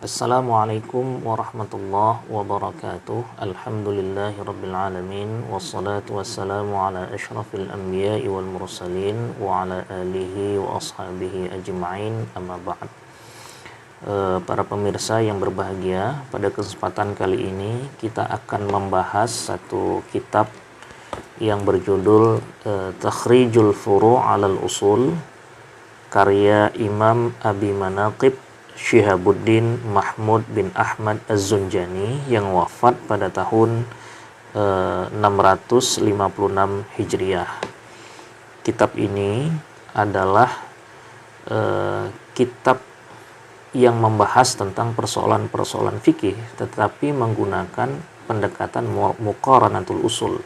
Assalamualaikum warahmatullahi wabarakatuh. Alhamdulillahi rabbil alamin. Wassalatu wassalamu ala ashrafil anbiya'i wal mursalin wa ala alihi wa ashabihi ajma'in, amma ba'd. Para pemirsa yang berbahagia, pada kesempatan kali ini kita akan membahas satu kitab yang berjudul Takhrijul Furu' 'alal Usul, karya Imam Abi Manaqib Syihabuddin Mahmud bin Ahmad Az-Zunjani yang wafat pada tahun 656 Hijriah. Kitab ini adalah kitab yang membahas tentang persoalan-persoalan fikih, tetapi menggunakan pendekatan muqaranatul usul.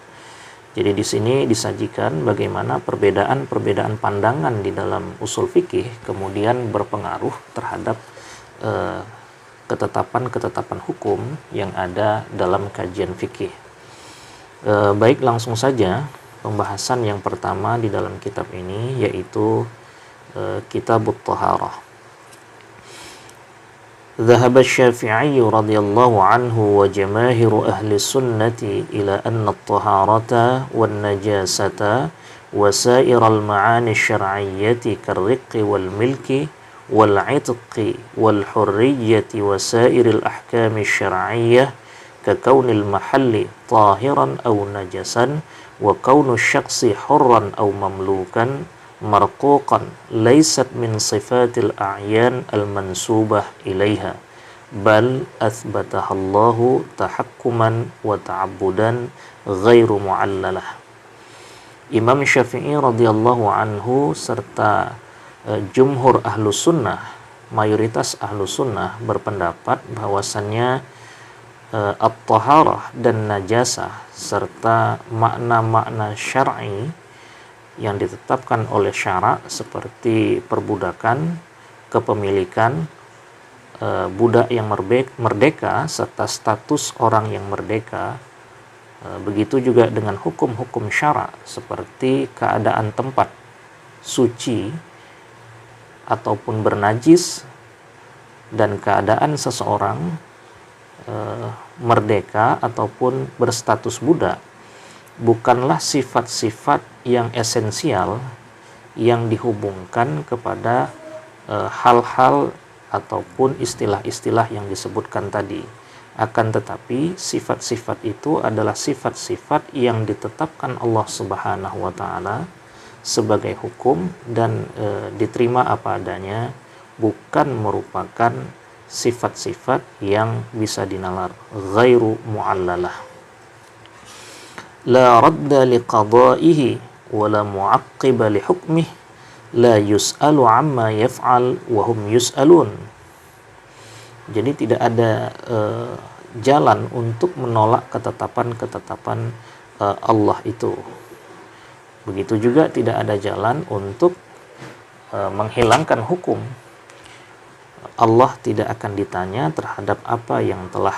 Jadi di sini disajikan bagaimana perbedaan-perbedaan pandangan di dalam usul fikih kemudian berpengaruh terhadap ketetapan-ketetapan hukum yang ada dalam kajian fikih. Baik, langsung saja pembahasan yang pertama di dalam kitab ini, yaitu Kitabut Thaharah. ذهب الشافعي رضي الله عنه وجماهير أهل السنة إلى أن الطهارة والنجاسة وسائر المعاني الشرعية كالرق والملك والعتق والحرية وسائر الأحكام الشرعية ككون المحل طاهرا أو نجسا وكون الشخص حرا أو مملوكا مرقوقا ليست من صفات الأعيان المنسوبة إليها بل أثبتها الله تحكما وتعبدا غير معللة. Imam Syafi'i radhiyallahu anhu serta jumhur ahlu sunnah, mayoritas ahlu sunnah berpendapat bahwasannya at-taharah dan najasah serta makna-makna syar'i yang ditetapkan oleh syara seperti perbudakan, kepemilikan, budak yang merdeka serta status orang yang merdeka, begitu juga dengan hukum-hukum syara seperti keadaan tempat suci ataupun bernajis dan keadaan seseorang merdeka ataupun berstatus budak bukanlah sifat-sifat yang esensial yang dihubungkan kepada hal-hal ataupun istilah-istilah yang disebutkan tadi. Akan tetapi sifat-sifat itu adalah sifat-sifat yang ditetapkan Allah Subhanahu wa taala sebagai hukum dan diterima apa adanya, bukan merupakan sifat-sifat yang bisa dinalar, ghairu mu'allalah. La radda liqada'ihi wa la mu'aqqiba li hukmih, la yus'alu amma yaf'al wa hum yus'alun. Jadi tidak ada jalan untuk menolak ketetapan-ketetapan Allah itu. Begitu juga tidak ada jalan untuk menghilangkan hukum. Allah tidak akan ditanya terhadap apa yang telah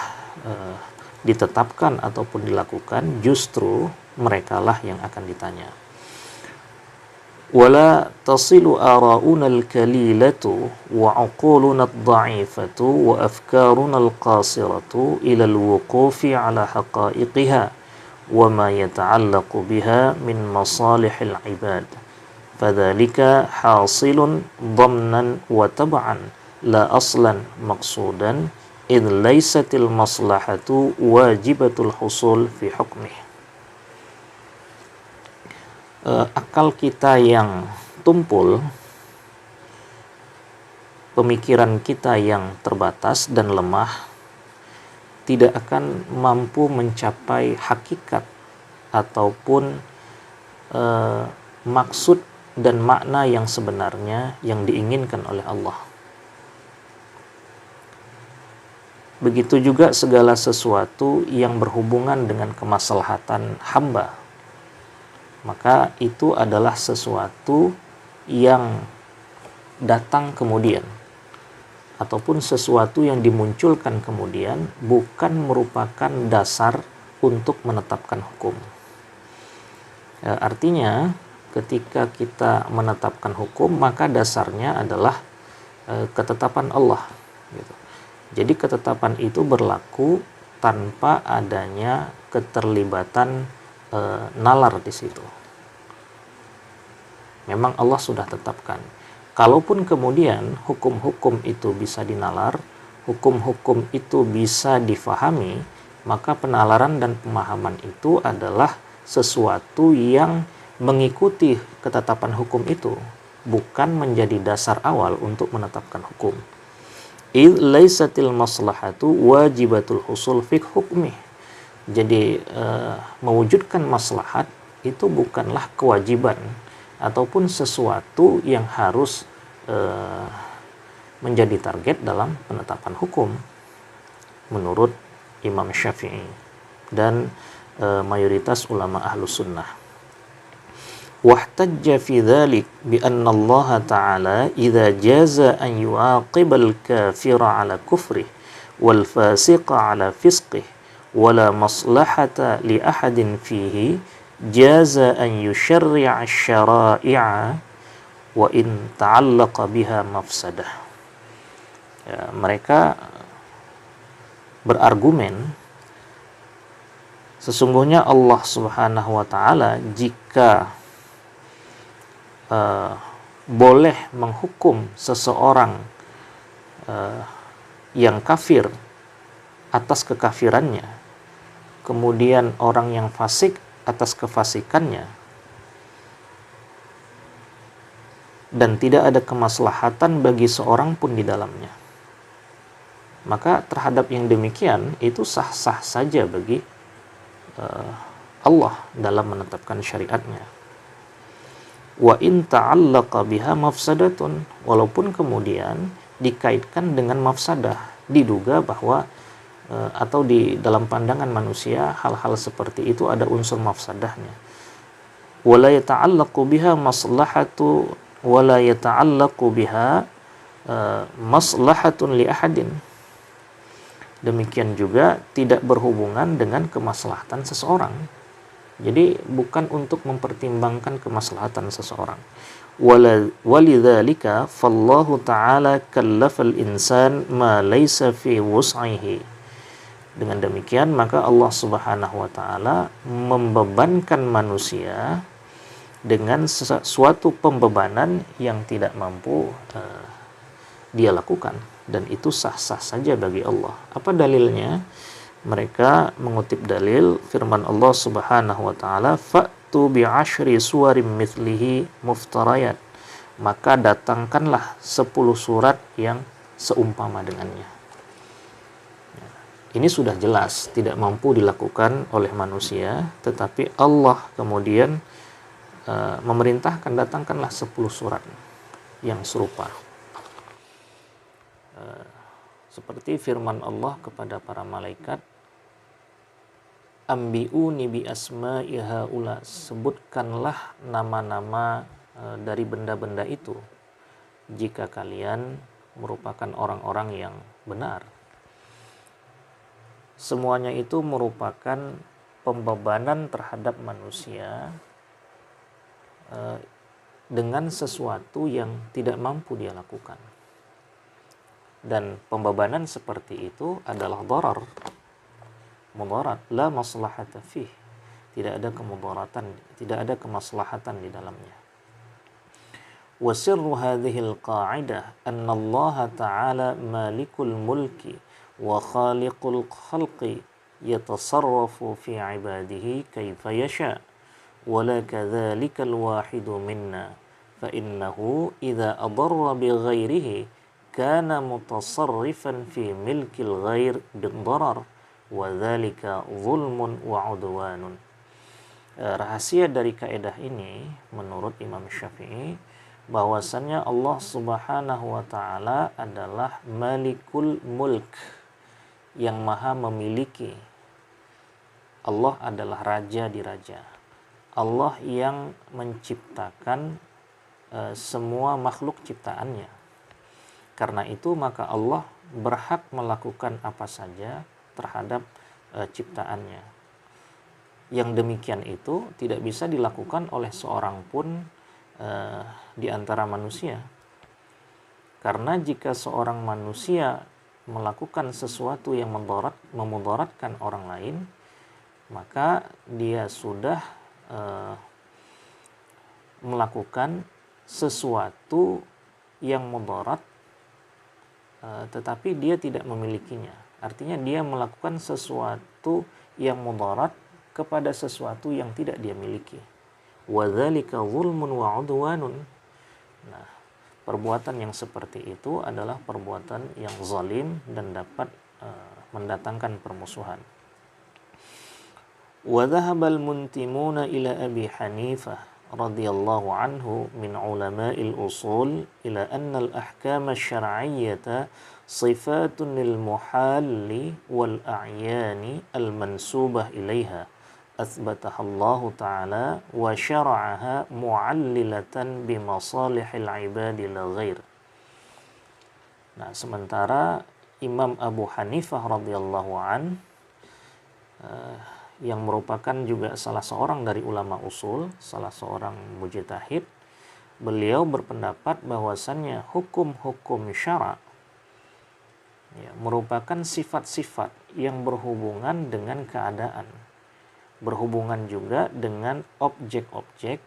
ditetapkan ataupun dilakukan, justru merekalah yang akan ditanya. Wala tasilu ara'una al-kalilatu wa 'uquluna ad-dha'ifatu wa afkaruna al-qasiratu ila al-wuqufi 'ala haqa'iqiha وما يتعلق بها من مصالح العباد فذلك حاصل ضمنا وتبعا لا أصلا مقصودا إذ ليست المصلحة واجبة الحصول في حكمه. Akal kita yang tumpul, pemikiran kita yang terbatas dan lemah tidak akan mampu mencapai hakikat ataupun maksud dan makna yang sebenarnya yang diinginkan oleh Allah. Begitu juga segala sesuatu yang berhubungan dengan kemaslahatan hamba, maka itu adalah sesuatu yang datang kemudian, ataupun sesuatu yang dimunculkan kemudian, bukan merupakan dasar untuk menetapkan hukum. Artinya ketika kita menetapkan hukum, maka dasarnya adalah ketetapan Allah gitu. Jadi ketetapan itu berlaku tanpa adanya keterlibatan nalar di situ. Memang Allah sudah tetapkan. Kalaupun kemudian hukum-hukum itu bisa dinalar, hukum-hukum itu bisa difahami, maka penalaran dan pemahaman itu adalah sesuatu yang mengikuti ketetapan hukum itu, bukan menjadi dasar awal untuk menetapkan hukum. Laisatil maslahatu wajibatul husul fi hukmi. Jadi mewujudkan maslahat itu bukanlah kewajiban ataupun sesuatu yang harus menjadi target dalam penetapan hukum menurut Imam Syafi'i dan mayoritas ulama ahlus sunnah. Wahtajja fi dzalik bi anna Allah Ta'ala idza jaza an yu'aqibal kafira 'ala kufrih wal fasiqa 'ala fisqih wala maslahata li ahadin fihi jaza an yusyarri'a syara'i'a wa in ta'allaqa biha mafsadah. Ya, mereka berargumen sesungguhnya Allah Subhanahu wa taala jika boleh menghukum seseorang yang kafir atas kekafirannya, kemudian orang yang fasik atas kefasikannya, dan tidak ada kemaslahatan bagi seorang pun di dalamnya, maka terhadap yang demikian itu sah-sah saja bagi Allah dalam menetapkan syariatnya. Wa in ta'allaqa biha mafsadatun, walaupun kemudian dikaitkan dengan mafsadah, diduga bahwa atau di dalam pandangan manusia hal-hal seperti itu ada unsur mafsadahnya. Wala yata'allaqu biha maslahatu wala yata'allaqu biha maslahatun li ahadin. Demikian juga tidak berhubungan dengan kemaslahatan seseorang. Jadi bukan untuk mempertimbangkan kemaslahatan seseorang. Walidzalika fallahu ta'ala kallafal insan ma laysa fi wus'ihi. Dengan demikian maka Allah Subhanahu wa taala membebankan manusia dengan suatu pembebanan yang tidak mampu dia lakukan, dan itu sah-sah saja bagi Allah. Apa dalilnya? Mereka mengutip dalil firman Allah Subhanahu wa taala, fa'tu bi'ashri suwarim mithlihi muftarayat, maka datangkanlah 10 surat yang seumpama dengannya. Ini sudah jelas tidak mampu dilakukan oleh manusia, tetapi Allah kemudian memerintahkan datangkanlah 10 surat yang serupa. Seperti firman Allah kepada para malaikat, ambi'uni bi asma'i haula, sebutkanlah nama-nama dari benda-benda itu jika kalian merupakan orang-orang yang benar. Semuanya itu merupakan pembebanan terhadap manusia dengan sesuatu yang tidak mampu dia lakukan. Dan pembebanan seperti itu adalah darar, mudarat, la maslahata fih, tidak ada kemudaratan, tidak ada kemaslahatan di dalamnya. Wa sirru hadhil qa'idah anna Allah Ta'ala malikul mulki wa khaliqul khalqi yatasarrafu fi ibadihi kaifa yasha wa la kadzalikal wahidu minna fa innahu idza adarra bi ghairihi kana mutasarrifan fi milkil ghair bidarar wa dzalika zulmun wa udwanun. Rahasia dari kaidah ini menurut Imam Syafi'i bahwasannya Allah Subhanahu wa taala adalah Malikul Mulk, yang maha memiliki. Allah adalah raja di raja. Allah yang menciptakan semua makhluk ciptaannya. Karena itu maka Allah berhak melakukan apa saja terhadap ciptaannya. Yang demikian itu tidak bisa dilakukan oleh seorang pun di antara manusia. Karena jika seorang manusia melakukan sesuatu yang memudaratkan orang lain, maka dia sudah melakukan sesuatu yang mudarat, tetapi dia tidak memilikinya. Artinya dia melakukan sesuatu yang mudarat kepada sesuatu yang tidak dia miliki. Wadzalika zulmun wa udwanun. Nah, perbuatan yang seperti itu adalah perbuatan yang zalim dan dapat mendatangkan permusuhan. Wa dhahabal muntimuna ila Abi Hanifah radhiyallahu anhu min ulama'il usul ila anna al-ahkam asy-syar'iyyah sifatun lil muhalli wal a'yani al-mansubah ilaiha athbataha Allah Ta'ala wa syara'aha mu'allilatan bi masalihil ibadi la ghair. Nah, sementara Imam Abu Hanifah radhiyallahu yang merupakan juga salah seorang dari ulama usul, salah seorang mujtahid, beliau berpendapat bahwasannya hukum-hukum syara' merupakan sifat-sifat yang berhubungan dengan keadaan, berhubungan juga dengan objek-objek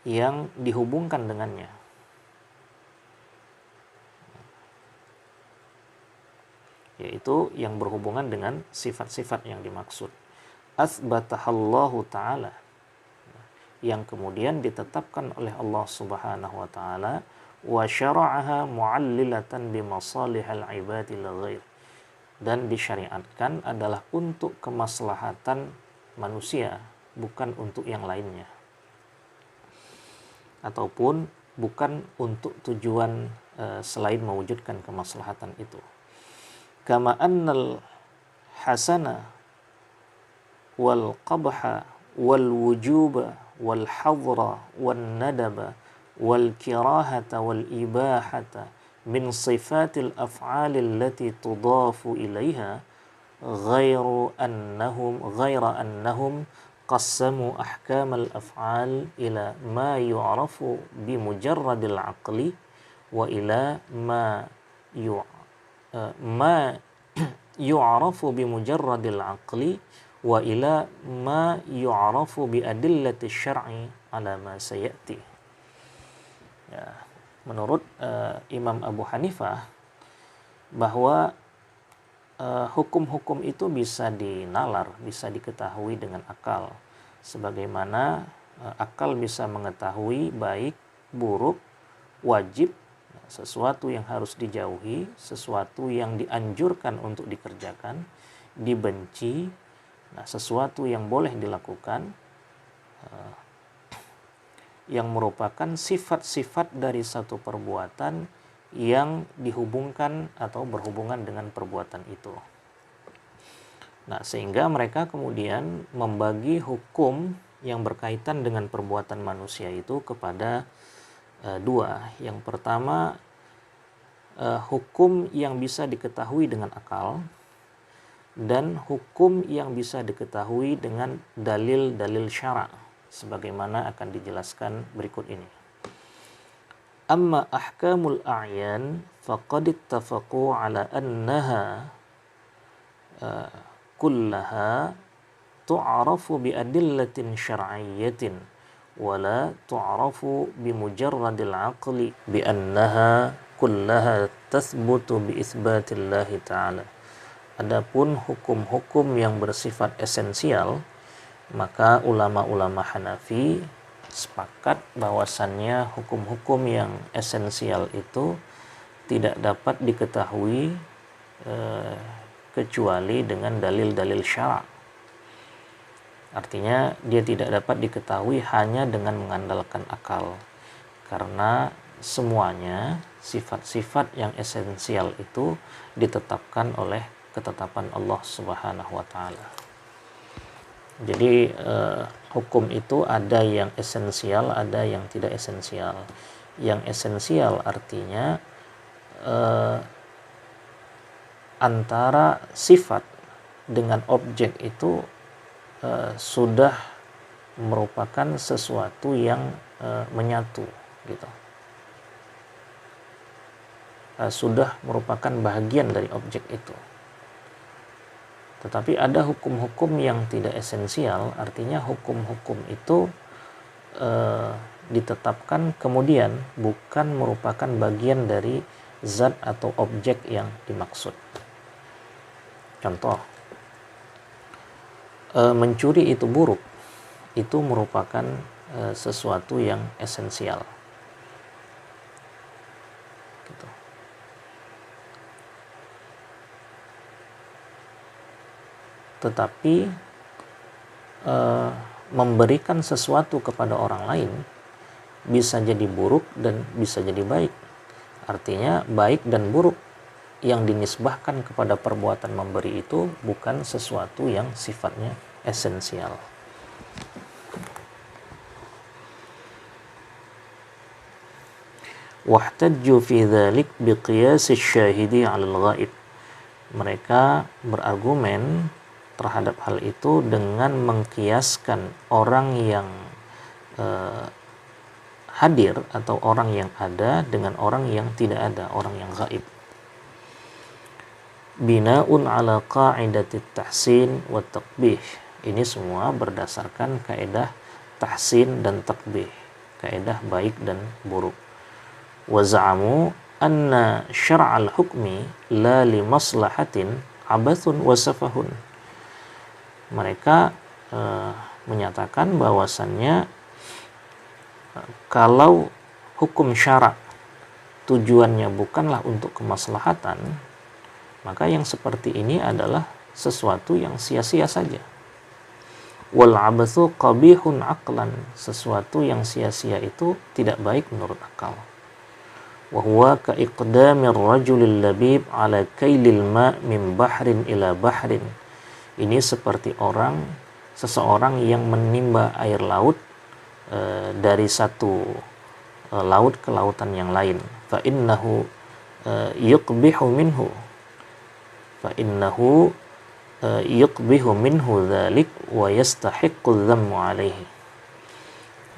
yang dihubungkan dengannya. Yaitu yang berhubungan dengan sifat-sifat yang dimaksud. Asbatahallahu ta'ala, yang kemudian ditetapkan oleh Allah subhanahu wa ta'ala, wa syara'aha mu'allilatan bimasalihal ibadi la ghair, dan disyariatkan adalah untuk kemaslahatan manusia, bukan untuk yang lainnya, ataupun bukan untuk tujuan selain mewujudkan kemaslahatan itu. Kama annal hasana wal qabha wal wujuba wal hadra wal nadaba wal kirahata wal ibahata min sifatil af'ali allati tudafu ilaiha ghairu annahum qassamu ahkamal af'al ila ma yu'rafu bimujarradil aqli wa ila ma yu'rafu bimujarradil aqli wa ila ma yu'rafu bi adillati syar'i ala ma sayati. Ya, menurut Imam Abu Hanifah bahwa hukum-hukum itu bisa dinalar, bisa diketahui dengan akal, sebagaimana akal bisa mengetahui baik, buruk, wajib, sesuatu yang harus dijauhi, sesuatu yang dianjurkan untuk dikerjakan, dibenci, sesuatu yang boleh dilakukan, yang merupakan sifat-sifat dari satu perbuatan yang dihubungkan atau berhubungan dengan perbuatan itu. Nah, sehingga mereka kemudian membagi hukum yang berkaitan dengan perbuatan manusia itu kepada dua. Yang pertama, hukum yang bisa diketahui dengan akal, dan hukum yang bisa diketahui dengan dalil-dalil syara', sebagaimana akan dijelaskan berikut ini. Amma ahkamul a'yan faqad ittafaqu ala annaha kullaha tu'rafu bi adillatin syar'iyyatin wa la tu'rafu bi mujarradil aqli bi annaha kullaha tathbutu bi itsbatillahi ta'ala. Adapun hukum-hukum yang bersifat esensial, maka ulama-ulama Hanafi sepakat bahwasannya hukum-hukum yang esensial itu tidak dapat diketahui kecuali dengan dalil-dalil syara'. Artinya dia tidak dapat diketahui hanya dengan mengandalkan akal, karena semuanya sifat-sifat yang esensial itu ditetapkan oleh ketetapan Allah Subhanahu wa ta'ala. Jadi hukum itu ada yang esensial, ada yang tidak esensial. Yang esensial artinya antara sifat dengan objek itu sudah merupakan sesuatu yang menyatu gitu. sudah merupakan bagian dari objek itu. Tetapi ada hukum-hukum yang tidak esensial, artinya hukum-hukum itu ditetapkan kemudian bukan merupakan bagian dari zat atau objek yang dimaksud. Contoh, mencuri itu buruk, itu merupakan sesuatu yang esensial. Gitu. Tetapi memberikan sesuatu kepada orang lain bisa jadi buruk dan bisa jadi baik. Artinya baik dan buruk yang dinisbahkan kepada perbuatan memberi itu bukan sesuatu yang sifatnya esensial. Wahtajju fi dzalik biqiyas asy-syahidi 'ala al-ghaib. Mereka berargumen terhadap hal itu dengan mengkiaskan orang yang hadir atau orang yang ada dengan orang yang tidak ada, orang yang gaib. Bina'un ala qa'idati tahsin wa taqbih. Ini semua berdasarkan kaidah tahsin dan taqbih, kaidah baik dan buruk. Wa za'amu anna syar'al hukmi la li maslahatin abathun wa safahun. Mereka menyatakan bahwasannya kalau hukum syara' tujuannya bukanlah untuk kemaslahatan, maka yang seperti ini adalah sesuatu yang sia-sia saja. Wal abathu qabihun aqlan, sesuatu yang sia-sia itu tidak baik menurut akal. Wa huwa ka iqdamir rajulil labib ala kailil ma' min bahrin ila bahrin. Ini seperti seseorang yang menimba air laut dari satu laut ke lautan yang lain. Fa innahu yuqbihu minhu dzalik wa yastahiqqu adh-dhammu alaihi.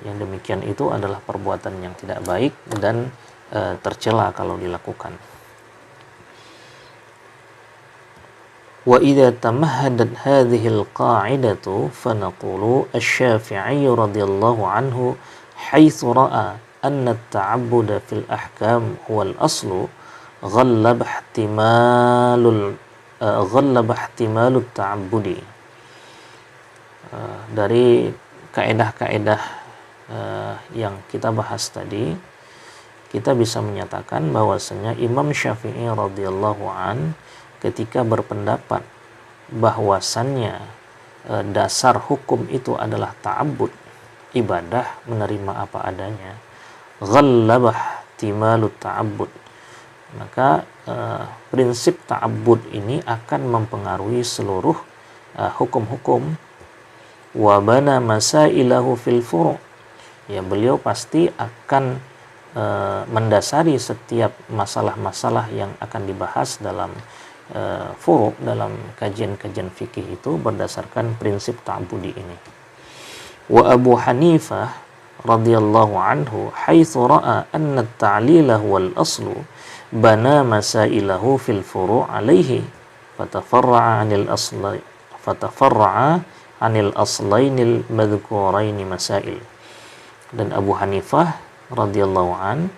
Yang demikian itu adalah perbuatan yang tidak baik dan tercela kalau dilakukan. Wa idza tamahhadat hadhihi al-qa'idatu fa naqulu asy-Syafi'i radhiyallahu anhu haitsu ra'a anna at-ta'abbud fil ahkam huwa al-aslu ghallaba ihtimalu at-ta'abbudi. Dari kaedah-kaedah yang kita bahas tadi, kita bisa menyatakan bahwasanya Imam Syafi'i radhiyallahu an ketika berpendapat bahwasannya dasar hukum itu adalah ta'abbud, ibadah, menerima apa adanya, ghallabah timalut ta'abbud, maka prinsip ta'abbud ini akan mempengaruhi seluruh hukum-hukum. Wa bana masailahu fil furu', ya beliau pasti akan mendasari setiap masalah-masalah yang akan dibahas dalam furu', dalam kajian-kajian fikih itu berdasarkan prinsip ta'abbudi ini. Wa Abu Hanifah radhiyallahu anhu haitsu ra'a anna at-ta'lila huwal aslu bana masailahu fil furu' alaihi fatafarra'a 'anil aslainil madhkuraini masail. Dan Abu Hanifah radhiyallahu an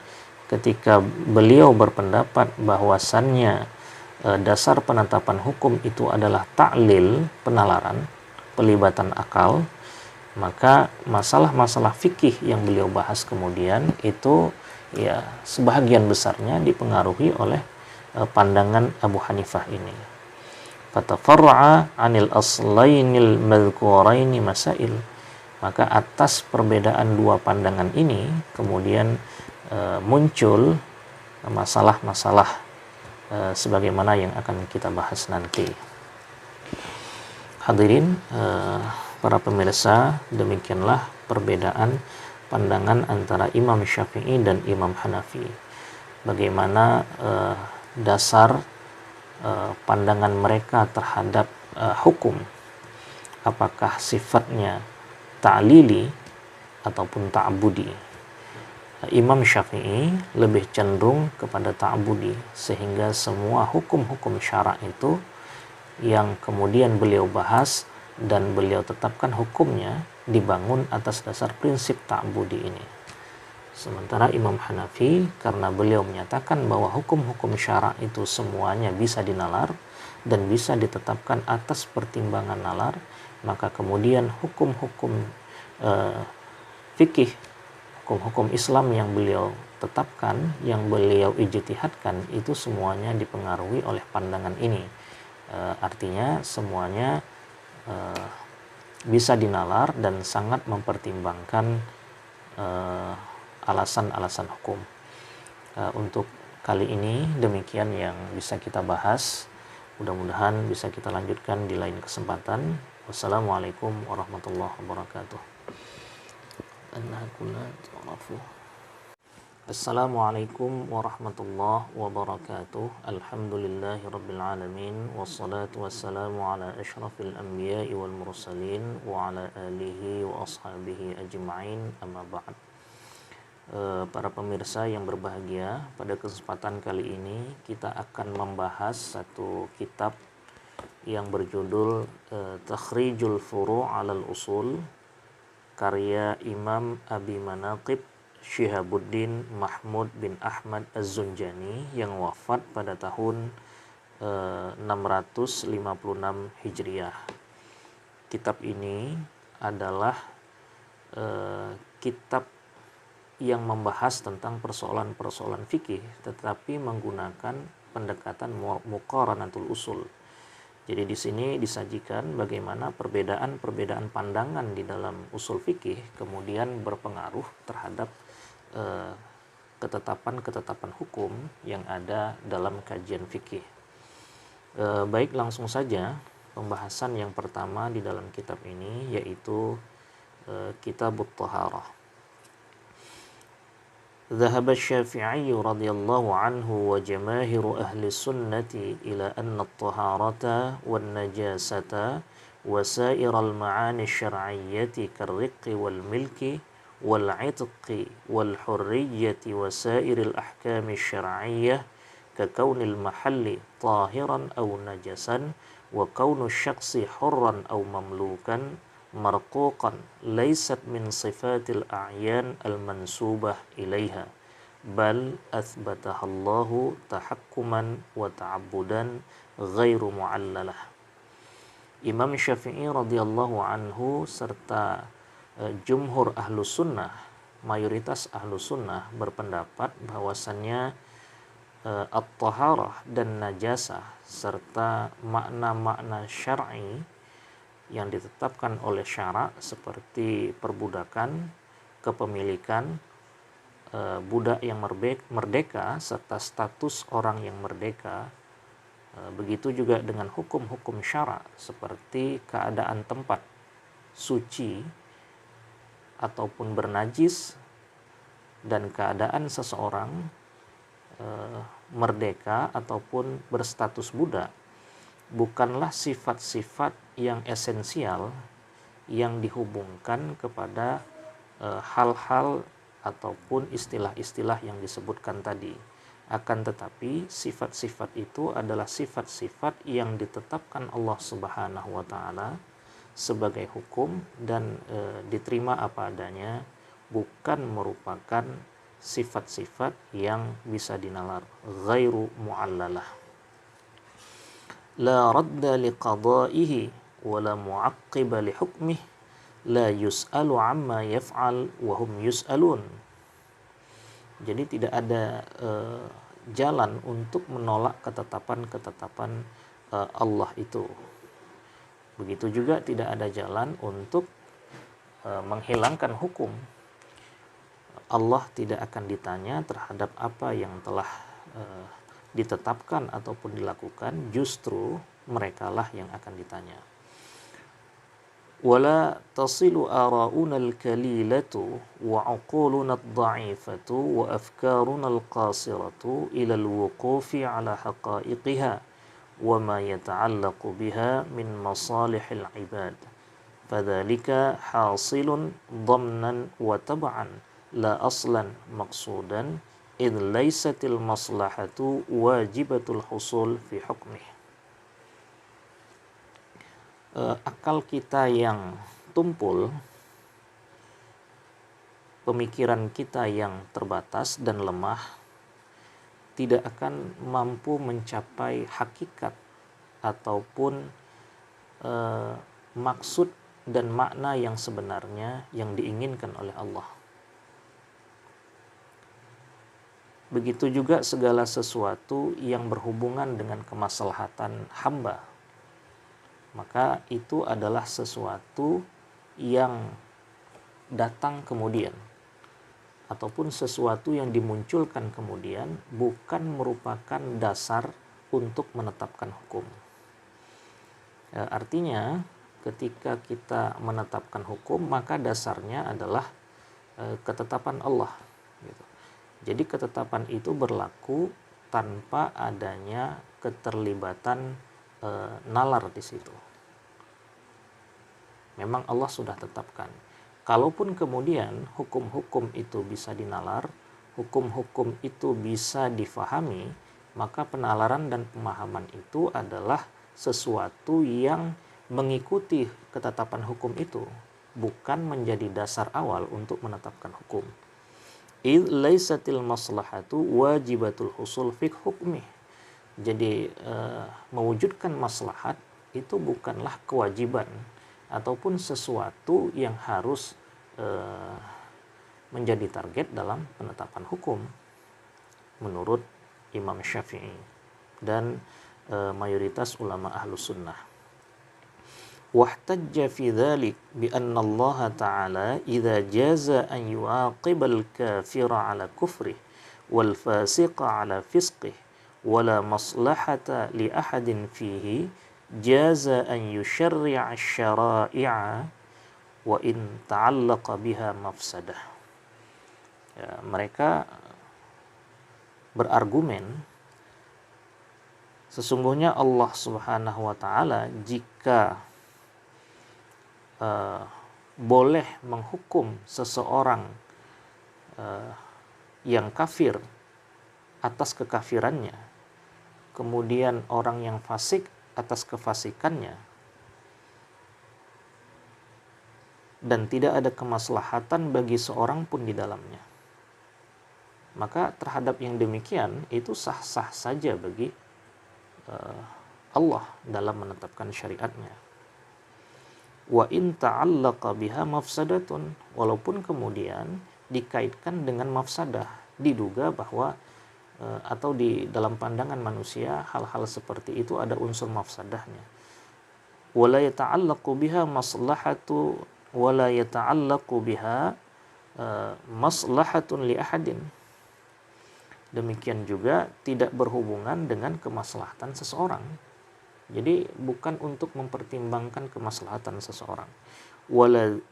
ketika beliau berpendapat bahwasannya dasar penetapan hukum itu adalah ta'lil, penalaran, pelibatan akal, maka masalah-masalah fikih yang beliau bahas kemudian itu ya sebahagian besarnya dipengaruhi oleh pandangan Abu Hanifah ini. Fatafarra'a 'anil aslainil madhkuraini masail. Maka atas perbedaan dua pandangan ini kemudian muncul masalah-masalah sebagaimana yang akan kita bahas nanti. Hadirin para pemirsa, demikianlah perbedaan pandangan antara Imam Syafi'i dan Imam Hanafi. Bagaimana dasar pandangan mereka terhadap hukum, apakah sifatnya ta'lili ataupun ta'budi. Imam Syafi'i lebih cenderung kepada ta'budi, sehingga semua hukum-hukum syara itu yang kemudian beliau bahas dan beliau tetapkan hukumnya dibangun atas dasar prinsip ta'budi ini. Sementara Imam Hanafi, karena beliau menyatakan bahwa hukum-hukum syara itu semuanya bisa dinalar dan bisa ditetapkan atas pertimbangan nalar, maka kemudian hukum-hukum fikih, hukum-hukum Islam yang beliau tetapkan, yang beliau ijtihadkan, itu semuanya dipengaruhi oleh pandangan ini. Artinya semuanya bisa dinalar dan sangat mempertimbangkan alasan-alasan hukum. Untuk kali ini demikian yang bisa kita bahas. Mudah-mudahan bisa kita lanjutkan di lain kesempatan. Wassalamualaikum warahmatullahi wabarakatuh. Assalamualaikum warahmatullahi wabarakatuh. Alhamdulillahi rabbil alamin. Wassalatu wassalamu ala ashrafil anbiya'i wal mursalin wa ala alihi wa ashabihi ajma'in, amma ba'd. Para pemirsa yang berbahagia, pada kesempatan kali ini kita akan membahas satu kitab yang berjudul Takhrijul Furu' 'alal Usul, karya Imam Abi Manaqib Syihabuddin Mahmud bin Ahmad Az-Zunjani yang wafat pada tahun 656 Hijriah. Kitab ini adalah kitab yang membahas tentang persoalan-persoalan fikih, tetapi menggunakan pendekatan muqaranatul usul. Jadi di sini disajikan bagaimana perbedaan-perbedaan pandangan di dalam usul fikih kemudian berpengaruh terhadap ketetapan-ketetapan hukum yang ada dalam kajian fikih. Baik, langsung saja pembahasan yang pertama di dalam kitab ini, yaitu Kitabut Thaharah. ذهب الشافعي رضي الله عنه وجماهير أهل السنة إلى أن الطهارة والنجاسة وسائر المعاني الشرعية كالرق والملك والعتق والحرية وسائر الأحكام الشرعية ككون المحل طاهرا أو نجسا وكون الشخص حرا أو مملوكا مرقوقا ليست من صفات الأعيان المنسوبة إليها بل أثبتها الله تحكما وتعبدا غير معللة. Imam Syafi'i radhiyallahu anhu serta jumhur ahlu sunnah, mayoritas ahlu sunnah berpendapat bahwasannya at-taharah dan najasah serta makna-makna syar'i yang ditetapkan oleh syara seperti perbudakan, kepemilikan, budak yang merdeka serta status orang yang merdeka. Begitu juga dengan hukum-hukum syara seperti keadaan tempat suci ataupun bernajis dan keadaan seseorang merdeka ataupun berstatus budak bukanlah sifat-sifat yang esensial yang dihubungkan kepada hal-hal ataupun istilah-istilah yang disebutkan tadi. Akan tetapi sifat-sifat itu adalah sifat-sifat yang ditetapkan Allah Subhanahu wa taala sebagai hukum dan diterima apa adanya, bukan merupakan sifat-sifat yang bisa dinalar, ghairu mu'allalah. La radda liqada'ihi wa la mu'aqqiba li hukmih la yus'alu amma yaf'al wa hum yus'alun. Jadi tidak ada jalan untuk menolak ketetapan-ketetapan Allah itu. Begitu juga tidak ada jalan untuk menghilangkan hukum. Allah tidak akan ditanya terhadap apa yang telah ditetapkan ataupun dilakukan, justru merekalah yang akan ditanya. Wala tasilu ara'una al-kalilatu wa 'uquluna ad-dha'ifatu wa afkaruna al-qasiratu ila al-wuqufi 'ala haqa'iqiha wa ma yata'allaqu biha min masalihil 'ibad. Fadzalika hasilun dhamnan wa tab'an la aslan maqsudan id laisatil maslahatu wajibatul husul fi hukmih. Akal kita yang tumpul, pemikiran kita yang terbatas dan lemah tidak akan mampu mencapai hakikat ataupun maksud dan makna yang sebenarnya yang diinginkan oleh Allah. Begitu juga segala sesuatu yang berhubungan dengan kemaslahatan hamba, maka itu adalah sesuatu yang datang kemudian ataupun sesuatu yang dimunculkan kemudian, bukan merupakan dasar untuk menetapkan hukum. Artinya ketika kita menetapkan hukum, maka dasarnya adalah ketetapan Allah gitu. Jadi ketetapan itu berlaku tanpa adanya keterlibatan nalar di situ. Memang Allah sudah tetapkan. Kalaupun kemudian hukum-hukum itu bisa dinalar, hukum-hukum itu bisa difahami, maka penalaran dan pemahaman itu adalah sesuatu yang mengikuti ketetapan hukum itu, bukan menjadi dasar awal untuk menetapkan hukum. Id laisatil maslahatu wajibatul husul fi hukmih. Jadi mewujudkan maslahat itu bukanlah kewajiban ataupun sesuatu yang harus menjadi target dalam penetapan hukum menurut Imam Syafi'i dan mayoritas ulama ahlus sunnah. Wahtajja fi dzalik bi anna Allah Ta'ala idza jaza an yu'aqibal kafira 'ala kufrih wal fasiqa 'ala fisqih wala maslahata li ahadin fihi jaza an yusyarri'a syara'i'a wa in ta'allaqa biha mafsadah. Mereka berargumen sesungguhnya Allah Subhanahu wa taala jika boleh menghukum seseorang yang kafir atas kekafirannya, kemudian orang yang fasik atas kefasikannya, dan tidak ada kemaslahatan bagi seorang pun di dalamnya, maka terhadap yang demikian itu sah-sah saja bagi Allah dalam menetapkan syariatnya. Wa in ta'allaqa biha mafsadatun, walaupun kemudian dikaitkan dengan mafsadah, diduga bahwa atau di dalam pandangan manusia hal-hal seperti itu ada unsur mafsadahnya. Wala yata'allaqu biha maslahatu wala yata'allaqu biha maslahatun li ahadin. Demikian juga tidak berhubungan dengan kemaslahatan seseorang. Jadi bukan untuk mempertimbangkan kemaslahatan seseorang.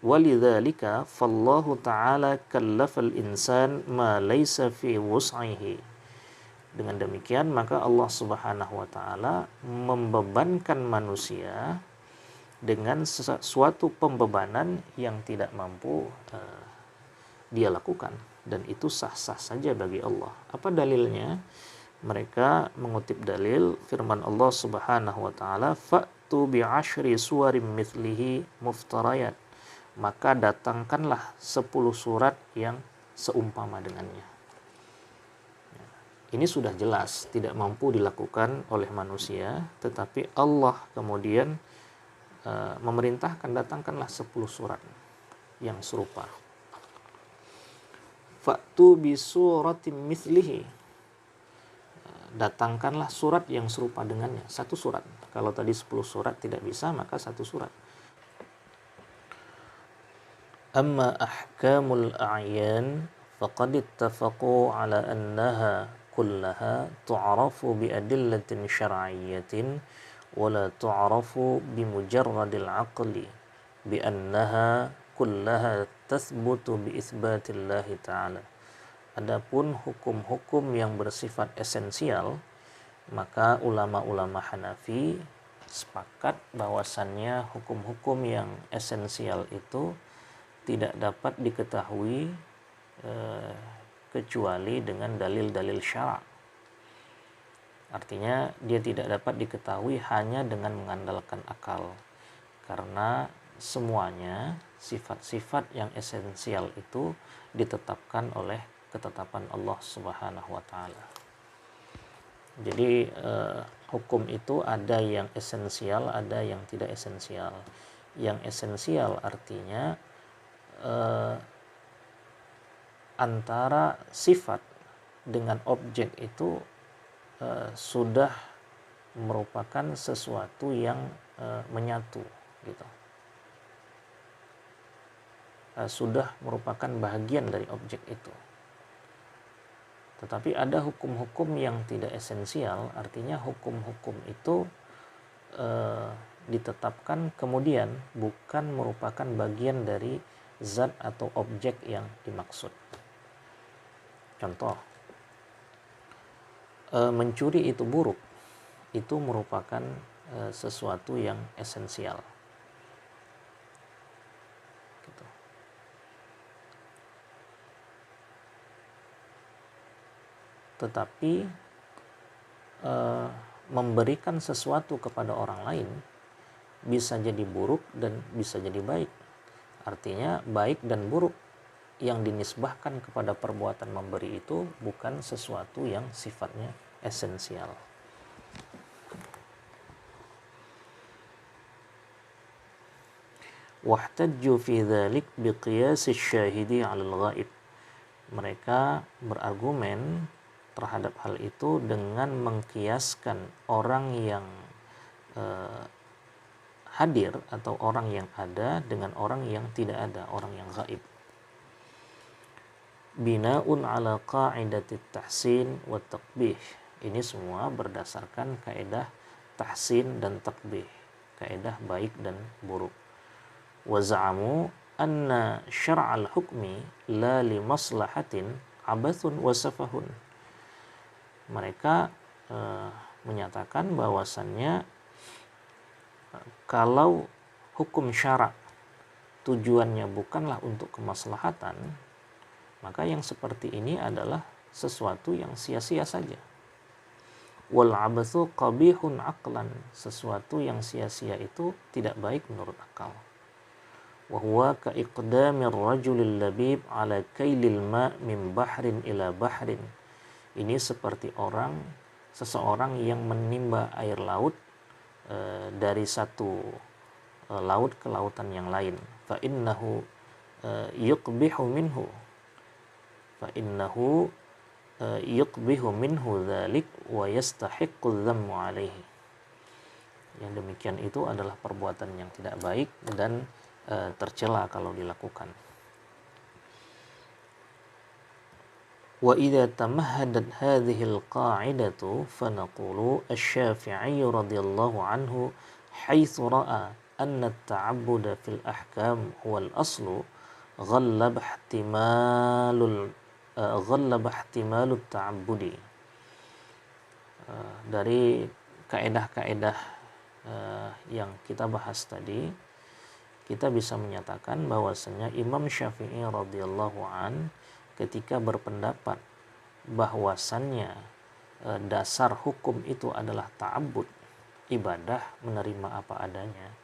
Walidzalika fallahu ta'ala kallafal insan ma laysa fi wus'ihi. Dengan demikian maka Allah Subhanahu wa taala membebankan manusia dengan suatu pembebanan yang tidak mampu dia lakukan, dan itu sah-sah saja bagi Allah. Apa dalilnya? Mereka mengutip dalil firman Allah Subhanahu wa taala, fa'tu bi'ashri suwarim mithlihi muftarayat. Maka datangkanlah 10 surat yang seumpama dengannya. Ini sudah jelas tidak mampu dilakukan oleh manusia, tetapi Allah kemudian memerintahkan datangkanlah 10 surat yang serupa. Fa'tu bi suratim mithlihi. Datangkanlah surat yang serupa dengannya, satu surat. Kalau tadi 10 surat tidak bisa, maka satu surat. Amma ahkamul a'yan faqad ittafaqu ala annaha kullaha tu'rafu bi adillatin syar'iyyatin wa la tu'rafu bi mujarradil aqli bi annaha kullaha tathbutu bi itsbatillahi ta'ala. Adapun hukum-hukum yang bersifat esensial, maka ulama-ulama Hanafi sepakat bahwasannya hukum-hukum yang esensial itu tidak dapat diketahui kecuali dengan dalil-dalil syara'. Artinya dia tidak dapat diketahui hanya dengan mengandalkan akal, karena semuanya sifat-sifat yang esensial itu ditetapkan oleh ketetapan Allah Subhanahu wa taala. Jadi hukum itu ada yang esensial, ada yang tidak esensial. Yang esensial artinya antara sifat dengan objek itu sudah merupakan sesuatu yang menyatu gitu. Sudah merupakan bagian dari objek itu. Tetapi ada hukum-hukum yang tidak esensial, artinya hukum-hukum itu ditetapkan kemudian bukan merupakan bagian dari zat atau objek yang dimaksud. Contoh, mencuri itu buruk, itu merupakan sesuatu yang esensial. Gitu. Tetapi memberikan sesuatu kepada orang lain bisa jadi buruk dan bisa jadi baik. Artinya baik dan buruk yang dinisbahkan kepada perbuatan memberi itu bukan sesuatu yang sifatnya esensial. Wahtajju fi dzalik biqiyas asy-syahidi 'alal ghaib. Mereka berargumen terhadap hal itu dengan mengkiaskan orang yang hadir atau orang yang ada dengan orang yang tidak ada, orang yang gaib. Bina'un ala qa'idatit tahsin wa taqbih. Ini semua berdasarkan kaidah tahsin dan taqbih, kaidah baik dan buruk. Wa za'amu anna syar'al hukmi la li maslahatin abathun wa safahun. Mereka menyatakan bahwasannya kalau hukum syara' tujuannya bukanlah untuk kemaslahatan, maka yang seperti ini adalah sesuatu yang sia-sia saja. Wal abathu qabihun aqlan, sesuatu yang sia-sia itu tidak baik menurut akal. Wa huwa ka iqdamir rajulil labib ala kailil ma' min bahrin ila bahrin. Ini seperti seseorang yang menimba air laut dari satu laut ke lautan yang lain. Fa innahu yuqbihu minhu dzalik wa yastahiqqu dhammu alaihi. Yang demikian itu adalah perbuatan yang tidak baik dan tercela kalau dilakukan. Wa idza tamahhadat hadhihi al-qa'idatu fa naqulu asy-Syafi'i radhiyallahu anhu haitsu ra'a anna at-ta'abbuda fil ahkam huwa al-aslu ghallaba ihtimalut ta'abbudi. Dari kaedah-kaedah yang kita bahas tadi, kita bisa menyatakan bahwasanya Imam Syafi'i radhiyallahu an ketika berpendapat bahwasannya dasar hukum itu adalah ta'abbud, ibadah, menerima apa adanya,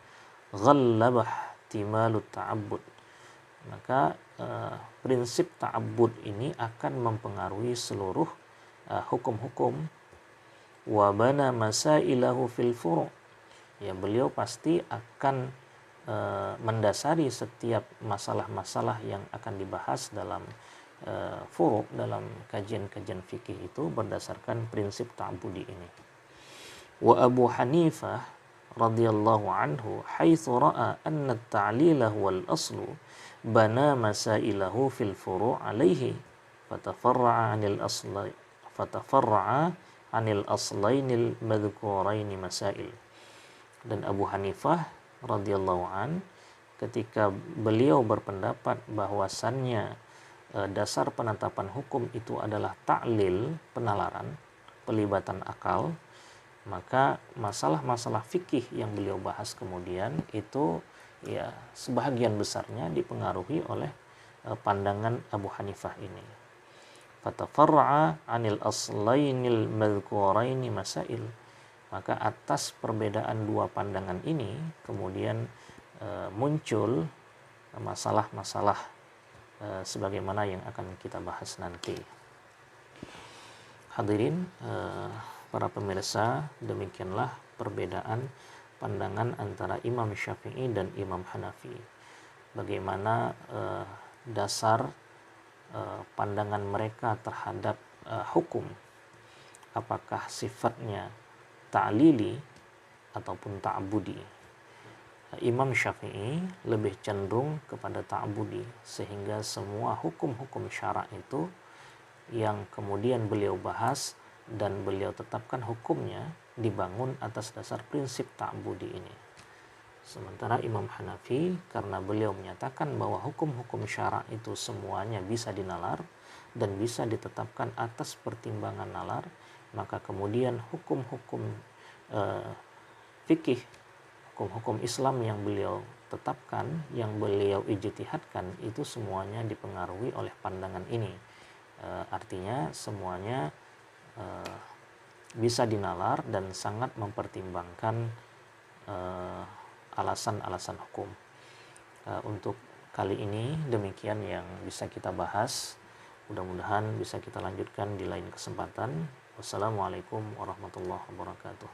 ghallaba ihtimalut ta'abbud, maka prinsip ta'abbud ini akan mempengaruhi seluruh hukum-hukum. Wa bana masailahu fil furu', ya beliau pasti akan mendasari setiap masalah-masalah yang akan dibahas dalam furu', dalam kajian-kajian fikih itu berdasarkan prinsip ta'abbudi ini. Wa Abu Hanifah radhiyallahu anhu haitsu ra'a anna at-ta'lila huwal aslu bana masailahu fil furu' alaihi fatafarra'a 'anil aslainil madhkuraini masail. Dan Abu Hanifah radhiyallahu an ketika beliau berpendapat bahwasannya dasar penetapan hukum itu adalah ta'lil, penalaran, pelibatan akal, maka masalah-masalah fikih yang beliau bahas kemudian itu ya sebahagian besarnya dipengaruhi oleh pandangan Abu Hanifah ini. Fatafarra'a 'anil aslainil madhkuraini masail. Maka atas perbedaan dua pandangan ini kemudian muncul masalah-masalah sebagaimana yang akan kita bahas nanti. Hadirin para pemirsa, demikianlah perbedaan pandangan antara Imam Syafi'i dan Imam Hanafi. Bagaimana dasar pandangan mereka terhadap hukum, apakah sifatnya ta'lili ataupun ta'budi. Imam Syafi'i lebih cenderung kepada ta'budi, sehingga semua hukum-hukum syara' itu yang kemudian beliau bahas dan beliau tetapkan hukumnya dibangun atas dasar prinsip ta'budi ini. Sementara Imam Hanafi, karena beliau menyatakan bahwa hukum-hukum syara' itu semuanya bisa dinalar dan bisa ditetapkan atas pertimbangan nalar, maka kemudian hukum-hukum fikih, hukum-hukum Islam yang beliau tetapkan, yang beliau ijtihadkan, itu semuanya dipengaruhi oleh pandangan ini. Artinya semuanya bisa dinalar dan sangat mempertimbangkan alasan-alasan hukum. Untuk kali ini demikian yang bisa kita bahas. Mudah-mudahan bisa kita lanjutkan di lain kesempatan. Wassalamualaikum warahmatullahi wabarakatuh.